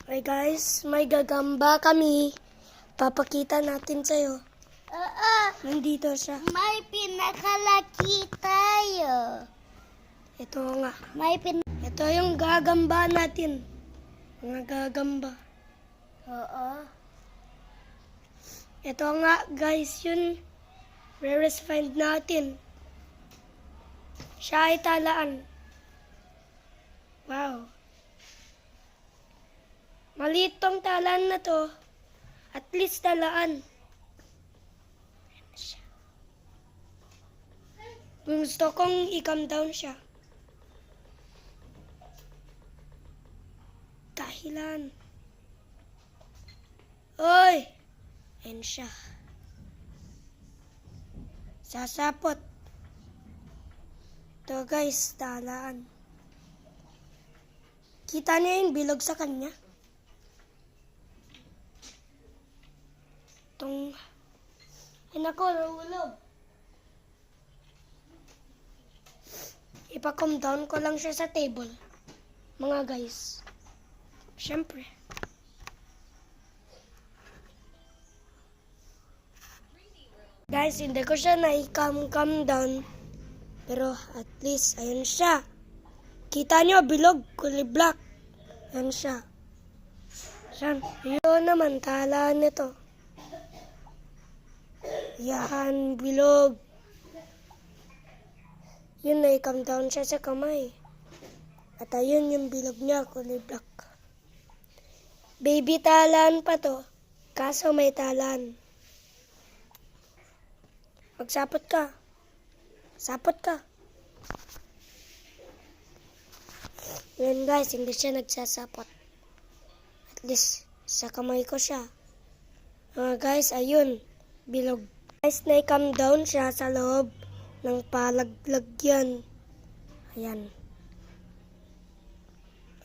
Okay guys, may gagamba kami. Papakita natin sa'yo. Nandito siya. May pinakalaki tayo. Ito nga. Ito yung gagamba natin. Mga gagamba. Oo. Ito nga guys, yun. Rarest find natin. Siya ay talaan. Wow. Maliit tong talaan na to. At least talaan. Gusto kong i-calm down siya. Dahilan. Oy! Ayan siya. Sasapot. Ito guys, talaan. Kita niya yung bilog sa kanya. Itong... Ay nako, nahulog. Ipa-calm down ko lang siya sa table. Mga guys. Siyempre. Guys, hindi ko siya na-calm down. Pero at least, ayun siya. Kita nyo, bilog, kulay black. Ayun siya. Yan. Yun naman, talaan nito. Yan, bilog. Yun, na-calm down siya sa kamay. At ayun yung bilog niya, kulay black. Baby talaan pa to. Kaso may talaan. Magsapot ka. Sapot ka. Yan guys, hindi siya nagsasapot. At least, sa kamay ko siya. Guys, ayun. Bilog. Guys, na-calm down siya sa loob ng palaglagyan. Ayan.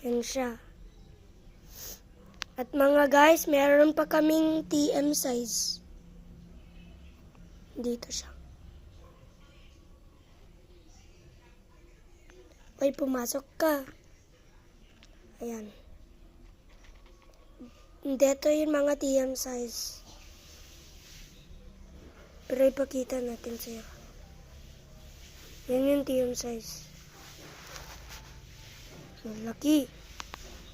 Ayan siya. At mga guys, meron pa kaming TM size. Dito siya. Ay, pumasok ka. Ayan. Dito yung mga TM size. Pero ipakita natin sa'yo. Yan yung TM size. Malaki.